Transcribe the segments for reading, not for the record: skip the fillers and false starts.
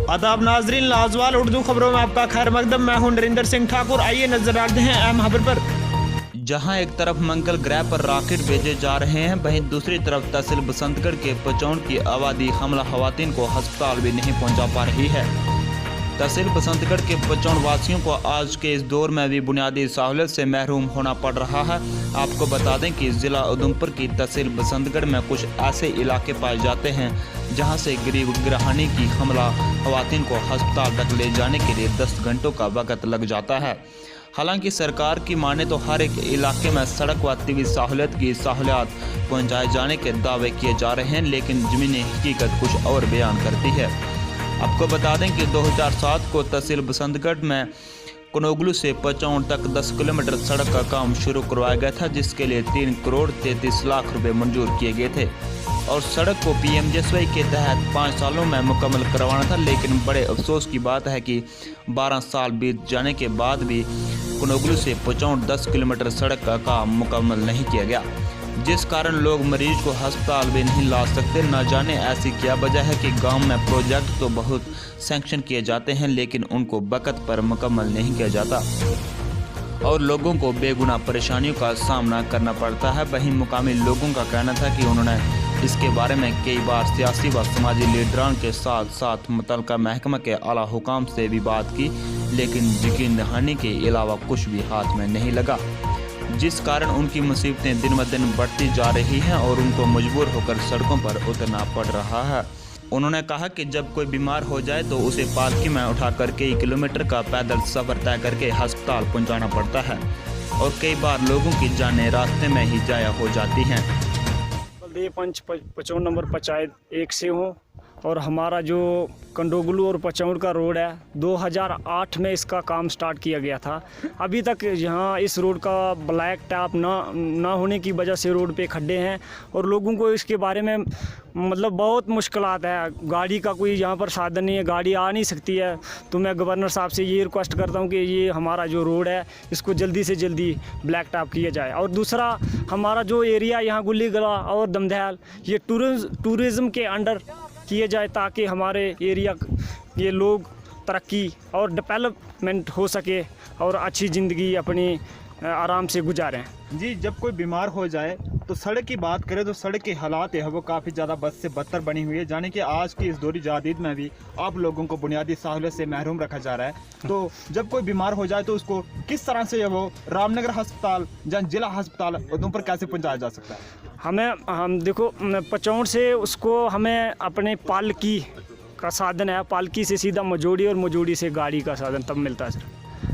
आदाब नाजरीन, लाजवाल उर्दू खबरों में आपका खैर मकदम। मैं हूं नरेंद्र सिंह ठाकुर। आइए नजर डालते हैं अहम खबर पर। जहां एक तरफ मंगल ग्रह पर रॉकेट भेजे जा रहे हैं, वहीं दूसरी तरफ तहसील बसंतगढ़ के पचौड़ की आबादी हमला खवातीन को अस्पताल भी नहीं पहुंचा पा रही है। तहसील बसंतगढ़ के पचौड़ वासियों को आज के इस दौर में भी बुनियादी सहूलत से महरूम होना पड़ रहा है। आपको बता दें कि ज़िला उधमपुर की तहसील बसंतगढ़ में कुछ ऐसे इलाके पाए जाते हैं जहां से गरीब गृहिणी की हमला खवातीन को अस्पताल तक ले जाने के लिए 10 घंटों का वक्त लग जाता है। हालांकि सरकार की माने तो हर एक इलाके में सड़क व टीवी सहूलियत की सहूलियत पहुँचाए जाने के दावे किए जा रहे हैं, लेकिन ज़मीनी हकीकत कुछ और बयान करती है। आपको बता दें कि 2007 को तहसील बसंतगढ़ में कनोगलू से पचौड़ तक 10 किलोमीटर सड़क का काम शुरू करवाया गया था, जिसके लिए 3 करोड़ 33 लाख रुपए मंजूर किए गए थे और सड़क को PMJSY के तहत 5 सालों में मुकम्मल करवाना था। लेकिन बड़े अफसोस की बात है कि 12 साल बीत जाने के बाद भी कनोगलू से पचौड़ 10 किलोमीटर सड़क का काम मुकम्मल नहीं किया गया, जिस कारण लोग मरीज को अस्पताल भी नहीं ला सकते। न जाने ऐसी क्या वजह है कि गांव में प्रोजेक्ट तो बहुत सैंक्शन किए जाते हैं, लेकिन उनको वक्त पर मुकम्मल नहीं किया जाता और लोगों को बेगुनाह परेशानियों का सामना करना पड़ता है। वहीं मुकामी लोगों का कहना था कि उन्होंने इसके बारे में कई बार सियासी व समाजी लीडरान के साथ साथ मुतल्लिका महकमा के आला हुकाम से भी बात की, लेकिन यकीन दहानी के अलावा कुछ भी हाथ में नहीं लगा, जिस कारण उनकी मुसीबतें दिन ब दिन बढ़ती जा रही हैं और उनको मजबूर होकर सड़कों पर उतरना पड़ रहा है। उन्होंने कहा कि जब कोई बीमार हो जाए तो उसे पालकी में उठाकर कई किलोमीटर का पैदल सफ़र तय करके अस्पताल पहुंचाना पड़ता है और कई बार लोगों की जानें रास्ते में ही जाया हो जाती हैं। पंच पचौड़ नंबर पंचायत 1 से हूँ और हमारा जो कंडोगलू और पचौड़ का रोड है 2008 में इसका काम स्टार्ट किया गया था। अभी तक यहाँ इस रोड का ब्लैक टॉप ना होने की वजह से रोड पे खड्डे हैं और लोगों को इसके बारे में मतलब बहुत मुश्किलात है। गाड़ी का कोई यहाँ पर साधन नहीं है, गाड़ी आ नहीं सकती है। तो मैं गवर्नर साहब से ये रिक्वेस्ट करता हूँ कि ये हमारा जो रोड है इसको जल्दी से जल्दी ब्लैक टॉप किया जाए। और दूसरा, हमारा जो एरिया यहाँ गुल्ली गला और दमदयाल ये टूरिज़्म के अंडर किए जाए ताकि हमारे एरिया ये लोग तरक्की और डेवलपमेंट हो सके और अच्छी ज़िंदगी अपनी आराम से गुजारें। जी, जब कोई बीमार हो जाए तो सड़क की बात करें तो सड़क के हालात है वो काफ़ी ज़्यादा बद से बदतर बनी हुई है, जाने कि आज की इस दौरी जादीद में भी आप लोगों को बुनियादी सहूलियत से महरूम रखा जा रहा है। तो जब कोई बीमार हो जाए तो उसको किस तरह से वो रामनगर अस्पताल या जिला अस्पताल उधमपुर कैसे पहुँचाया जा सकता है? हम देखो, पचौड़ से उसको हमें अपने पालकी का साधन है, पालकी से सीधा मजोड़ी और मजोड़ी से गाड़ी का साधन तब मिलता है सर।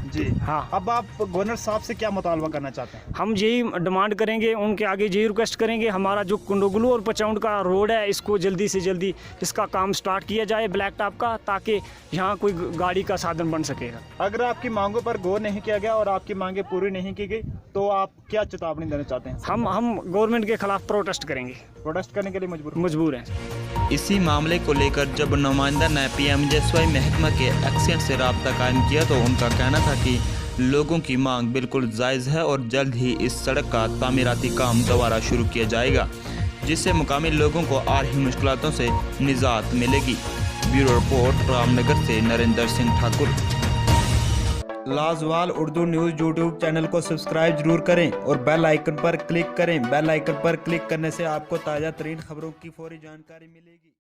जी हाँ। अब आप गवर्नर साहब से क्या मुतालबा करना चाहते हैं? हम यही डिमांड करेंगे, उनके आगे यही रिक्वेस्ट करेंगे, हमारा जो कंडोगलू और पचौड़ का रोड है इसको जल्दी से जल्दी इसका काम स्टार्ट किया जाए ब्लैक टॉप का, ताकि यहाँ कोई गाड़ी का साधन बन सकेगा। अगर आपकी मांगों पर गौर नहीं किया गया और आपकी मांगें पूरी नहीं की गई तो आप क्या चेतावनी देना चाहते हैं? हम गवर्नमेंट के खिलाफ प्रोटेस्ट करेंगे। प्रोटेस्ट करने के लिए मजबूर हैं। इसी मामले को लेकर जब नुमाइंदा ने PMJSY महकमा के एक्शन से रब्ता कायम किया तो उनका कहना था कि लोगों की मांग बिल्कुल जायज़ है और जल्द ही इस सड़क का तामीराती काम दोबारा शुरू किया जाएगा, जिससे मुकामी लोगों को आ रही मुश्किलों से निजात मिलेगी। ब्यूरो रिपोर्ट, रामनगर से Narendra Singh Thakur. Lajawal Urdu news YouTube channel को सब्सक्राइब जरूर करें और बेल आइकन पर क्लिक करें। बेल आइकन पर क्लिक करने से आपको ताज़ा तरीन खबरों की फौरी जानकारी मिलेगी।